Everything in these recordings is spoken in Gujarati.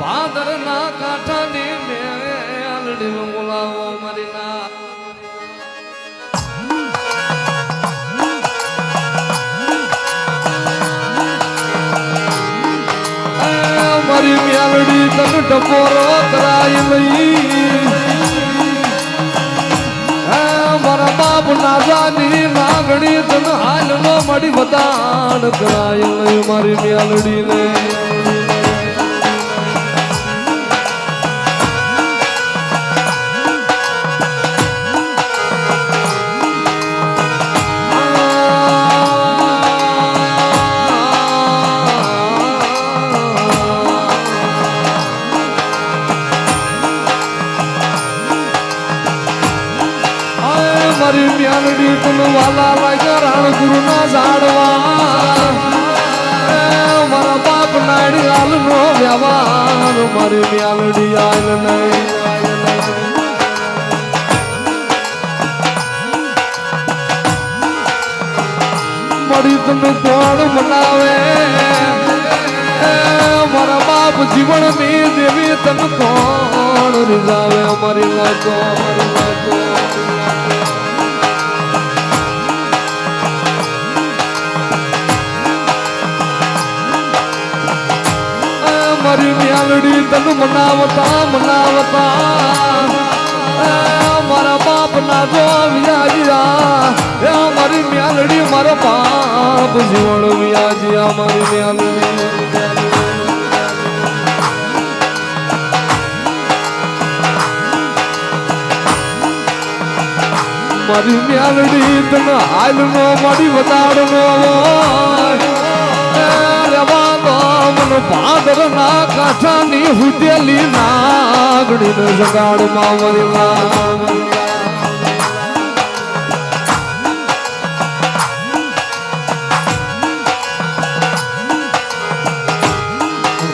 ભાદર ના કાંઠાની મેલડી બોલાવો મારી ના મારી મેલડી તન ટપોરો કરાઈ લઈ મારા બાપ નાજાની નાગણી તન હાલ નો મળી બતાડ કરાઈ લઈ મારી મેલડી ને મારી મ્યાલડી તન વાલા લાગ્યા રાણ ગુરુ ના ઝાડવા મારા બાપ નાડી હાલ નો વ્યવહાર મારી મ્યાલડી આલ નહીં મળી તમે કોણ બનાવે મારા બાપ જીવન ની દેવી તન કોણ રીઝાવે અમારી લાગો મારી મ્યાલડી તન મનાવતા મારા બાપ ના જો વ્યાજિયા મારી મ્યાલડી મારો બાપ જીવન વ્યાજિયા મારી મ્યાલડી મારી મ્યાલડી તન હાલ નો મળી વધાર નો ભાદર ના કાંઠાની હુદેલી નાગડી ને જગાડ માવલા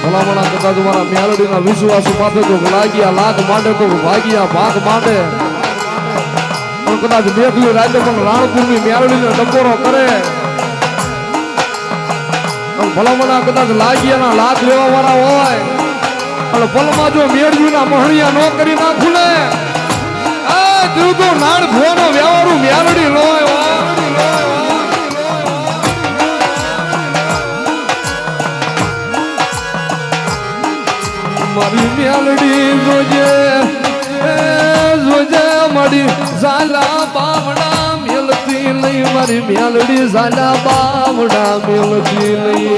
ભલામણા કરતા તમારા મ્યાલડી ના વિશ્વાસ માથે તો લાગ્યા લાખ માંડે તો ભાગ્યા ભાગ માંડે પણ કદાચ મેઘલી રાતે પણ રાણપુર ની મ્યાલડી ને ડકોરો કરે ભલામણા કદાચ લાગીયાના લાત લેવા વાળા હોય અને ભલમાં જો મેળવી ના મહણિયા નો કરી નાખું ને આ દીવતો નાળ ભોનો વ્યવહારું મ્યાલડી લોય મારી મ્યાલડી જોજે મળી ઝાલા બાવડા મેલતી લઈ મારી મ્યાલડી ઝાલા બાવડા મેલતી લઈ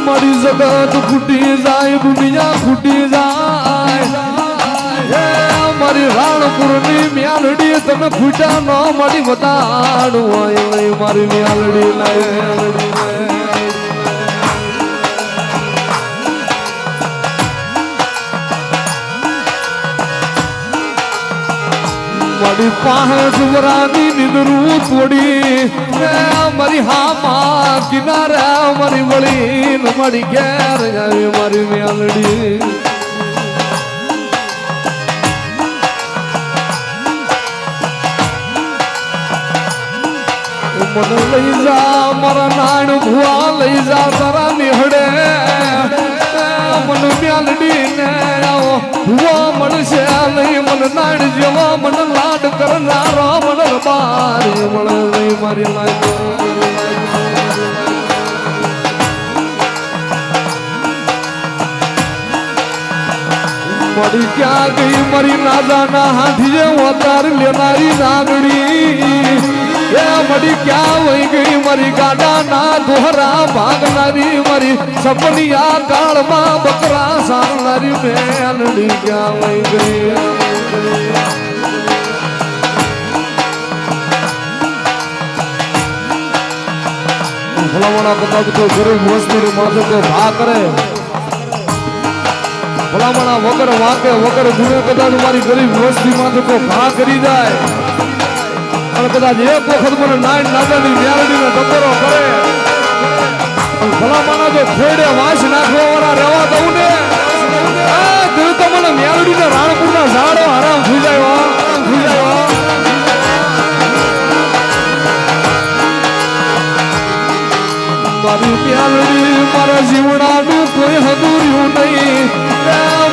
મારી જગત ફૂટી જાય દુનિયા ફૂટી જાય મારી રાણપુર ની મ્યાલડી તને ફૂટા ન મળી બતાડું હોય લઈ મારી મ્યાલડી લઈ મારી પાંચ વરાની નિંદરું તોડી મારી હામા કિનારે મારી વળી મારી ઘેર આવી મારી મ્યાલડી મને લઈ જા મારા નાણ ભુવા લઈ જા તારા નિહડે મને મ્યાલડી ને આવો ભુવા મળશે લઈ મને નાણ જેવા મને લાડ કરનારો મને બારી મળે લઈ મારી લાગે મળી ક્યાં ગઈ મારી નાજાના હાથીએ અવતાર લેનારી નાગડી મળી ક્યાં વહી ગઈ મારી ગાડા ના દોહરા ભાગનારી મારી સપનિયા કાળમાં બકરા સારનારી મેલડી ક્યાં વહી ગઈ ભલામણા કદાચ તો ગરીબ વસ્તી માથે તો ભા કરે ભલામણા વગર વાંકે વગર ગુણે કદાચ મારી ગરીબ વસ્તી માથે તો ભા કરી જાય અને કદાચ એક વખત મને નાઈન નાદાની મ્યાલડીને ટકોરો કરે ભલામણા જો ખેડે વાંસ નાખવા વાળા રહેવા દઉં ને દિલ તો મને મ્યાલડીને રાણપુરના ઝાડો હરામ થઈ જાય મારી પ્યાલડી મારા જીવડાનું કોઈ હદુર્યું નહીં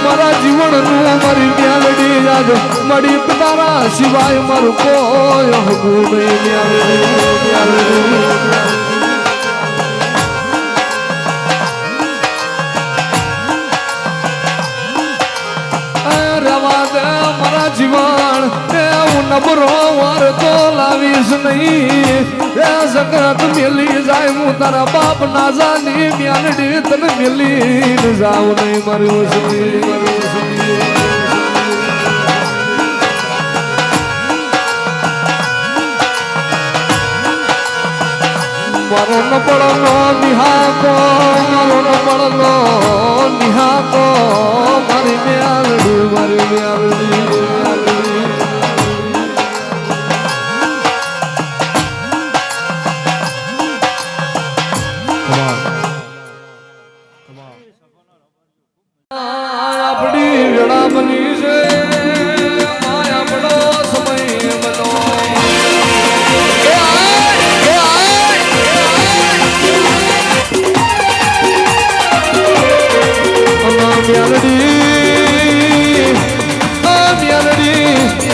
મારા જીવનનું મારી પ્યાલડી યાદ મળી તારા સિવાય મારું કોઈ હગું નહીં રવા દે મારા જીવન નબરો વાર તો લાવીશ નહીં જગત મેલી જાય હું તારા બાપ ના જાની મ્યાલડી તને મેલી જાવ નહીં મારું મારો ન પડલો નિહાકો મારો ન પડલો નિહાકો મારી મ્યાલડી મારી મ્યાલડી આપણી વેળા બની છે માયા બડો સમય બનો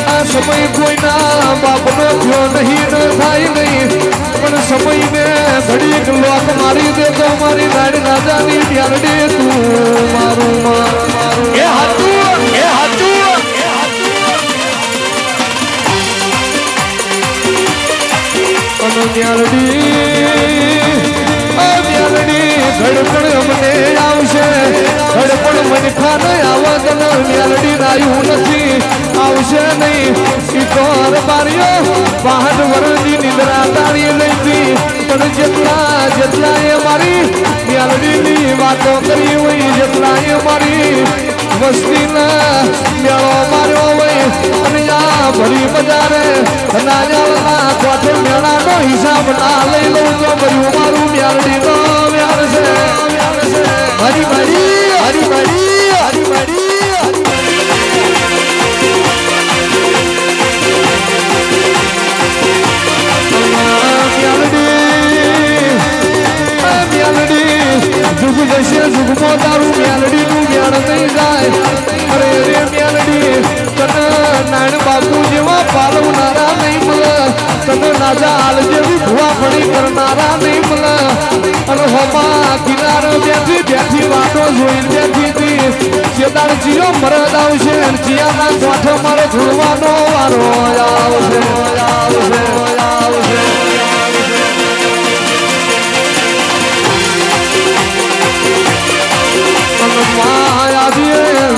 આ સમય કોઈના બાપનો થયો નહીં ન થાય નહીં પણ સમયને ઘડીક લોક મારી દેતો મારી નાડી રાજાની મ્યાલડી તું મારું મારું એ હાથું એ હાથું અને મ્યાલડી ધડપણ અમને આવશે ધડપણ મને ખાન આવત મ્યાલડી રાયું નથી આવશે નહીં તો બારીઓ 65 વર્ષની નિદ્રા તાળી લઈતી પણ જેટલા એ મારી મ્યાલડીની વાતો કરી હોય જેટલા એ મારી વસ્તીના મેળો માર્યો હોય અને આ ભરી બજારે નાજાળના કોઠે મેળાનો હિસાબ ના લઈ લઉં તો ભર્યું મારું મ્યાલડીનો વ્યાર છે હરી ભરી હરી ભરી હરી ભરી જુગ જશે જુગમો તારું મ્યાલડીનું વ્યાણ નહીં જાય અરે રે મ્યાલડી તને નાણ બાપુ જેવા પાલવનારા નહીં મળે તને નાજા હાલ જેવી ભૂવા ફળી કરનારા નહીં મળે અને હોમાં કિનાર બેઠી વાતો જોઈને બેઠી હતી ચેતાળ જીઓ મરદ આવશે ચિયાના કોઠો મારે જોડવાનો વારો આવશે આવશે આવશે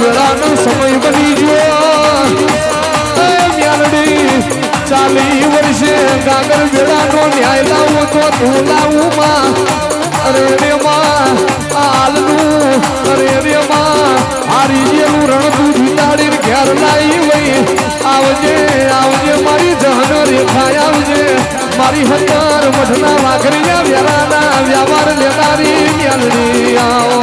વેળાનો સમય બની ગયો મ્યાલડી 40 વર્ષે ગાગર વેળાનો ન્યાય લાવું તો તું લાવું માં અરે રે માં હાલનું અરે રે માં હારી જેલું રણ તું જીતાડીને ઘેર લાવી વઈ આવજે આવજે મારી જહન રેખા આવજે મારી હતર મઠના વાઘરિયા વેળાના વ્યવહાર લેનારી મ્યાલડી આવો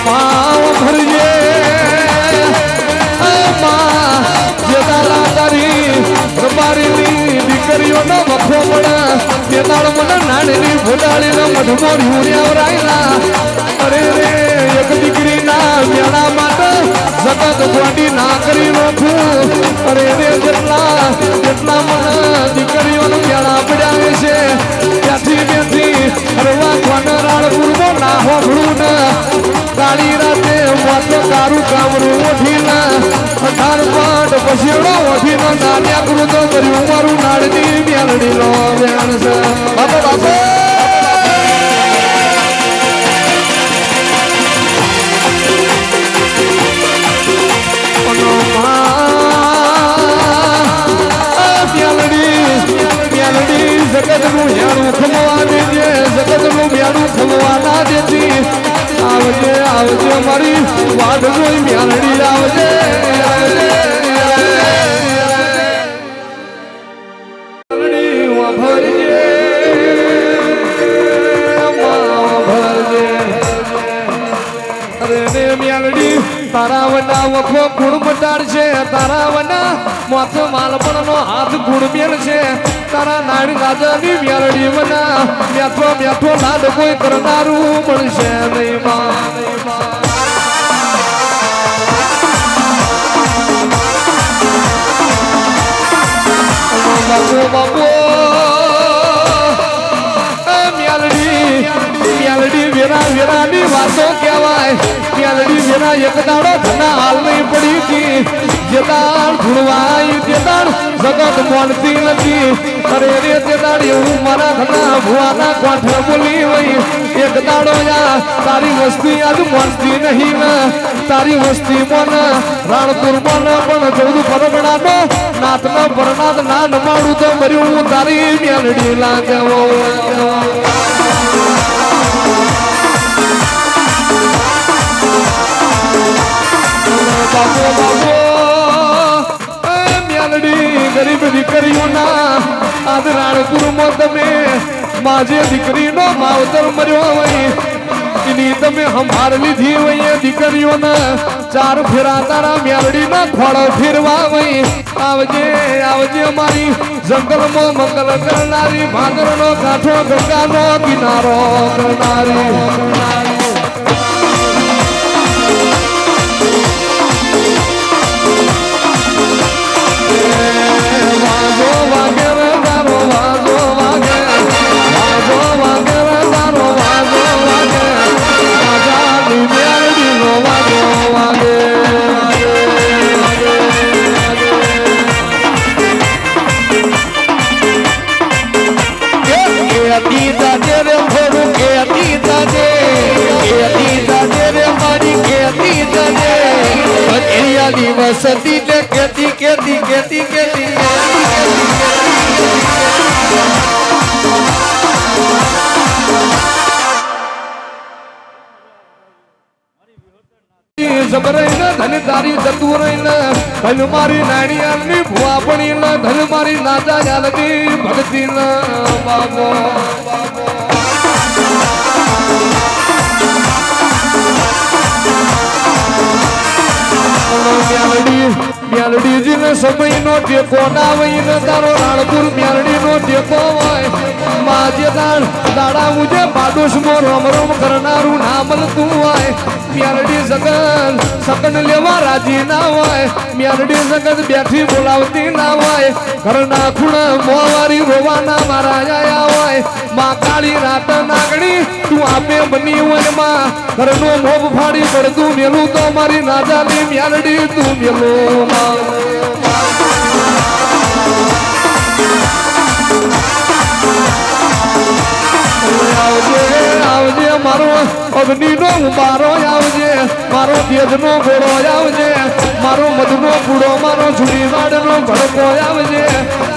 પાવ ભરજે જેદાલા તારી રબારીની દીકરીઓનો વખો મળે જેદાળ મને નાની ભોડાળીનો મઢમો ઢૂંઢ્યા અરે રે એક દીકરીના મેળા માટે સતત ગોડી ના કરી રોકું અરે રે જેટલા મને દીકરીઓનો મેળા પડાવે છે ત્યાંથી બેથી હરવા કોનરાળ પૂર્વો ના હોભળું ને કાળી રાતે વાતો કારું કામરું ઓઠીના 18 પાટ પછીડો ઓઠીનો નાન્યા કરું તો કર્યું મારું નાળની મ્યાલડી નો વેણ છે બાપા બાપા જગતનું યારું ખમવા દેજે જગતનું યારું ખમવા ના દેતી આવજે આવજે મારી વાડ જોઈ મ્યાલડી આવજે આવજે મ્યાલડી વાભરજે તારા વના વખો ગુણ મટાડશે તારા વના મોથ માલપણનો હાથ ગુણ મેળ છે તારા નાડી રાજાની મેરડી વના મેઠો મેઠો લાડ કોઈ કરનારું મળશે નહીં માં બાપુ બાપુ મેલડી વેરા વેરાની વાતો કહેવાય મેલડી વેરા એક દાડો ધના હાલ નહીં પડી હતી જે દાડ ભૂળવાય તે દાડ જગત માનતી નથી અરે રે તે દાડ એવું મારા ધના ભુવાના કોઠે બોલી હોય એક દાડો યા તારી વસ્તી આજ માનતી નહીં ને તારી વસ્તી મોન રાણપુર મોન પણ 14 પરગણાનો નાથના પરનાથ ના નમાડું તો મર્યું તારી મેલડી લાગવો બાપો બાપો મેલડી ગરીબ દીકરીઓના આજ રાણપુરમાં તમે માજે દીકરીનો માવતર મર્યો હોય એની તમે સંભાળ લીધી હોય દીકરીઓને 4 ફેરા તારા મેલડીના ખોળો ફેરવા હોય આવજે આવજે મારી જંગલમાં મંગલ કરનારી ભાગરનો કાંઠો ગંગાનો કિનારો કરનારી વસતી તે કેતી કેતી કેતી કેતી જબરૈન ધન તારી જતુરૈન ધન મારી નાણિયાની ભુવા પડીન ધન મારી નાજા યાલની ભક્તિન બાબો મેલડી ને સમય નો ટેકો ના હોય ને તારો રાણપુર મેલડી નો ટેકો હોય માજે દાડા મુજે પાડોશ મો રોમ રોમ કરનારું ના મળતું હોય મેલડી જગન સગન લેવા રાજી ના હોય મેલડી જગત બેઠી બોલાવતી ના હોય ઘરના ખૂણા મોવારી રોવાના મારા આયા હોય માં કાળી રાત નાગણી તું આપે બની હોય માં ઘરનો મોભ ફાડી પડતું મેલું તો મારી નાજાની મેલડી તું મેલું આવજે મારો અગ્નિનો ઉબારો આવજે મારો તેજનો ઘોડો આવજે મારો મધનો કૂડો મારો જુડીવાડનો ભડકો આવજે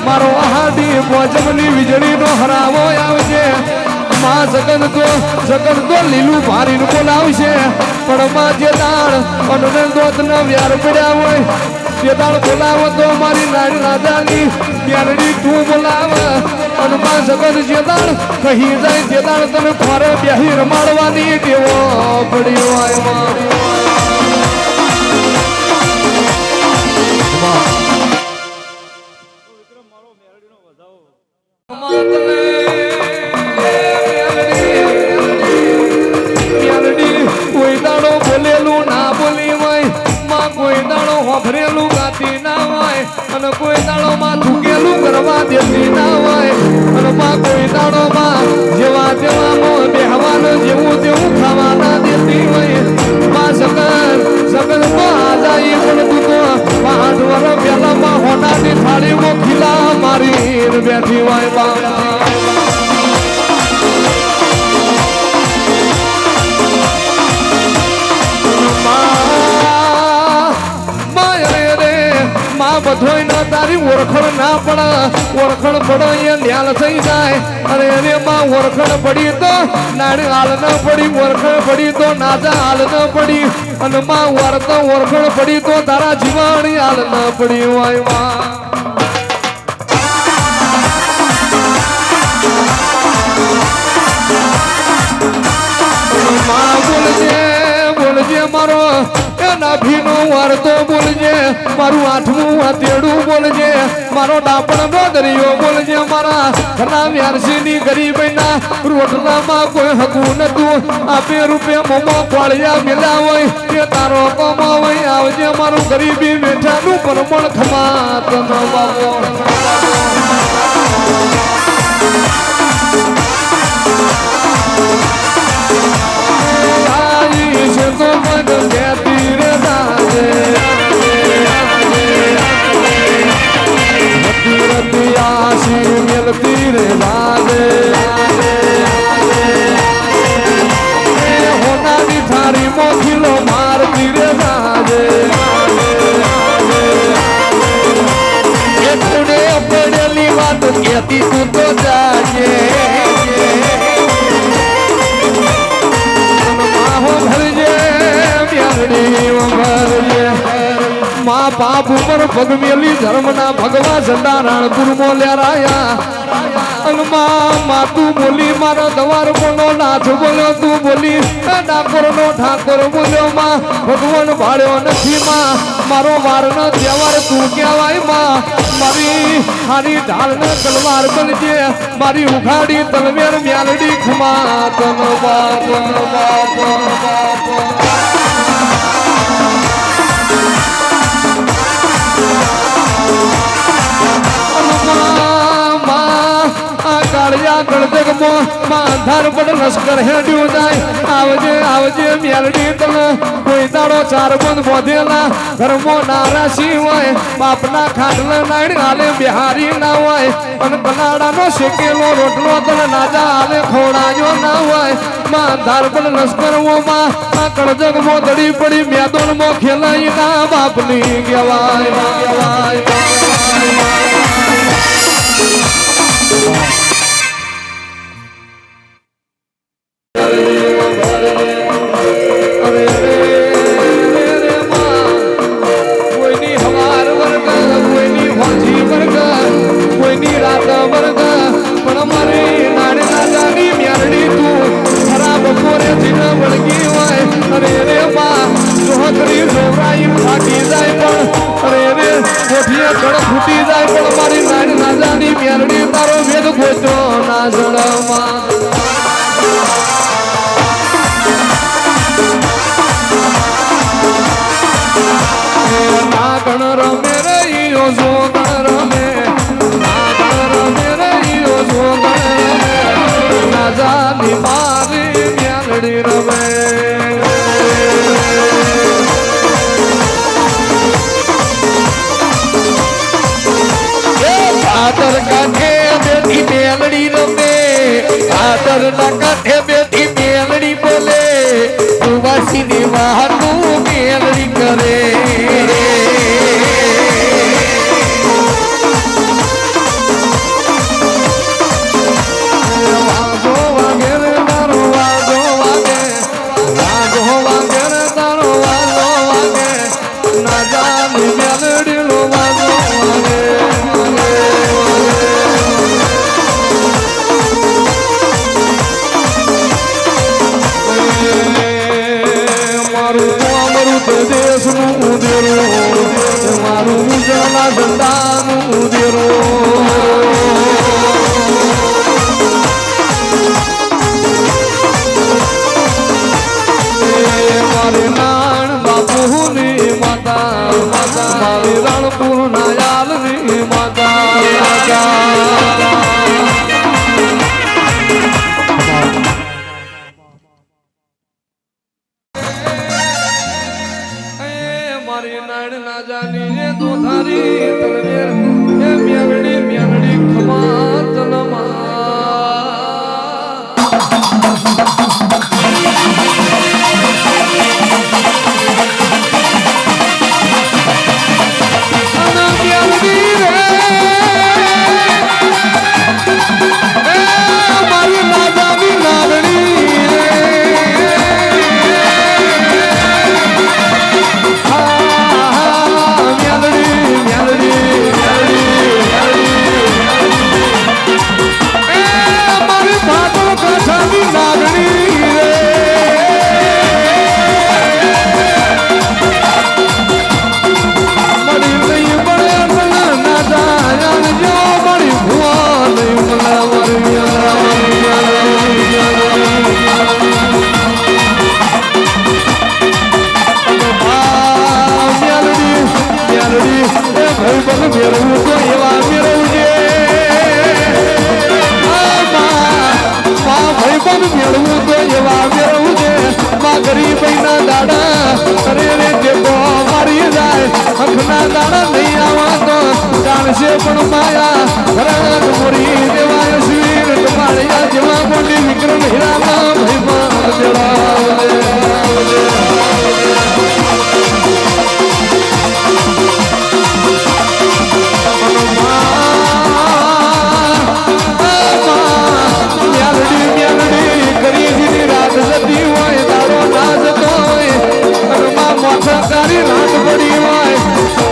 મારો આહાડી પોજમની વીજળીનો હરાવો આવજે માં જગન તો લીલું ભારીને બોલાવશે પણ માં જે દાળ અનને દોતના વ્યાર પડ્યા હોય તે દાળ બોલાવો તો મારી નાની રાજાની મેલડી તું બોલાવ અને માં જગન જે દાળ કહી જાય તે દાળ તને ફરે બેહી રમાડવાની ટેવો પડ્યો હોય કોઈ દાડો બોલેલું ના બોલી હોય માં કોઈ દાડો હોભરેલું ગાતી ના હોય અને કોઈ દાડો માં ઝૂકેલું કરવા દેતી ના હોય અને માં કોઈ દાડો માં જેવા તેવામાં બેહવાનું જેવું તેવું ખાવા ના દેતી હોય માં સગન તો આજાઈ પણ તું તો 5 વર્ષ પહેલા માં હોનાની થાળીમાં ખીલા મારી બેઠી હોય બા બધોય ના તારી ઓળખણ ના પડે ઓળખણ પડે એ ન્યાલ થઈ જાય અને એને માં ઓળખણ પડી તો નાડી હાલ ન પડી ઓળખણ પડી તો નાજા હાલ ન પડી અને માં ઓળખણ પડી તો તારા જીવાણી હાલ ન પડી હોય માં બોલજે બોલજે મારો નાભીનો વારતો બોલજે મારું આઠમું હથેડું બોલજે મારો ડાપણ નો દરિયો બોલજે મારા ઘરના વ્યારસીની ગરીબના રોટલામાં કોઈ હકું નતું આપે રૂપિયા મોમો ખોળિયા મિલ્યા હોય તે તારો કમાવાય આવજે મારું ગરીબી બેઠાનું પરમણ ખમા તનો બાબો તો મન કહેતી રે દાદે રતી રતી આશી મિલતી રે દાદે હોનાની થારી મોખીલો મારતી રે દાદે એકડે પડેલી વાત કહેતી તું તો જાજે મા બાપ ઉપર પગ મેલી ધર્મના ભગવા ઝંડા રાણપુર મોલ્યા તું બોલી મારો દવાર બોલો નાથ બોલ્યો તું બોલી ડાકોર નો ઠાકોર બોલ્યો માં ભગવાન ભાળ્યો નથી માં મારો વાર નો તહેવાર તું કહેવાય માં મારી હારી ઢાલ ને તલવાર બનજે મારી ઉઘાડી તલવેર મ્યાલડી ખમા તન બાપ અંધાર પણ લશ્કર હેડ્યું જાય આવજે આવજે મેલડી તલ કોઈ દાડો ચાર બંધ બોધેલા ઘરમો નારાશી હોય બાપના ખાટલ નાડ હાલે બિહારી ના હોય અને કનાડાનો શેકેલો રોટલો તલ નાજા હાલે ખોડાયો ના હોય માં અંધાર પણ લશ્કરોમાં આ કળજગ મો દડી પડી મેદોન મો ખેલાઈ ના બાપની કહેવાય ફૂટી જાય પણ મારી નાની નાજાની મેરડી તારો વેદ ગોચો ના જળમાં નાગણ રમે રહીયો જો ગણ રમે નાગણ રમે રહીયો જો ગણ રમે નાજાની મારી મેરડી રમે આદર કાંઠે બેઠી મેલડી રમે આદર ના કાંઠે બેઠી મેલડી બોલે ઉવાસી ની વાહનું મેલડી કરે વાજો વાગે રે તારો વાજો વાગે વાજો વાગે રે તારો વાજો વાગે ના જાની મેલડી નો વાજો વાગે દેશનું ઉદેરું મારું ઉજળા ઝંડાનું ઉદેરું મારી નાણ બાપુની માતા મારી રણપુર નાયાલની માતા મારી નાડ ના જાની તો ધારી તલવેર એ મ્યાલડી મ્યાલડી ખમા તલમા અના મ્યાલડી રે એ મારી ના જાની નાગડી પગ મેળવું તો એવા મેળવજે ભાઈ પગ મેળવું તો એવા મેળવજે માં ગરીબના દાડા અરે રે ટેકો મારી જાય અંખના દાડા નહીં આવા તો જાણશે પણ માયા ભરત મોરી દેવાય શિર કમાળિયા જેવા બોલી વિક્રમ હીરામાં ભાઈ માં મેળાવજે સરકારી રાત પડી હોય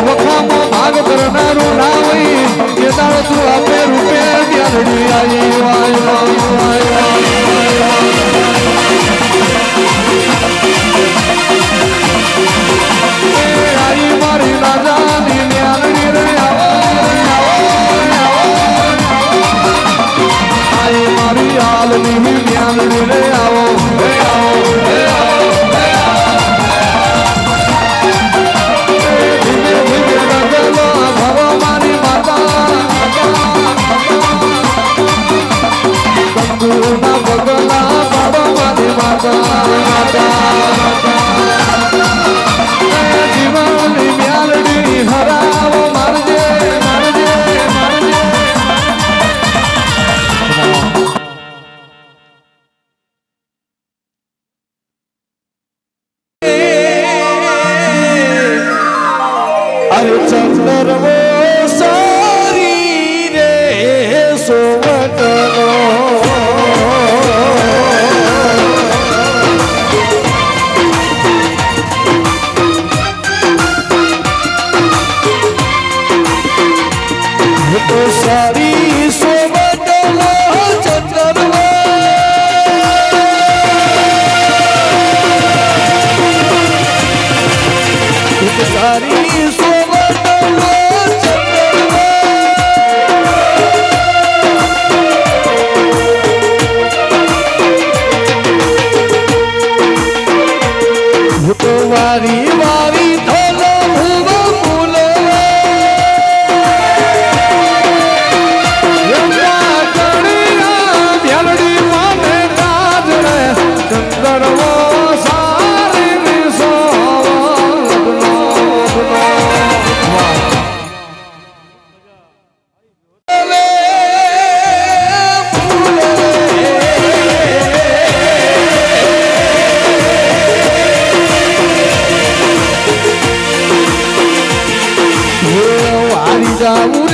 વખામાં ભાગ કરનારું ના હોય એ દાળ તું આપે રૂપે મ્યાલડી આવી આઈ મારી રાજાની મ્યાલડી રે આઈ મારી હાલની મ્યાલડી રે આવો જીવનની મ્યાલડી હરાવો મારજે મારજે મારજે અરે ચંદ્રવો સારી રે સોવટનો તો સારી સોવટનો ચંદ્રવો સારી સોવટનો ચંદ્રવો તો વારી વારી ધોલો ભૂવો ફૂલો મ્યાલડી માને કાજળે ચંદ્રવો સારી સોવટનો જાવું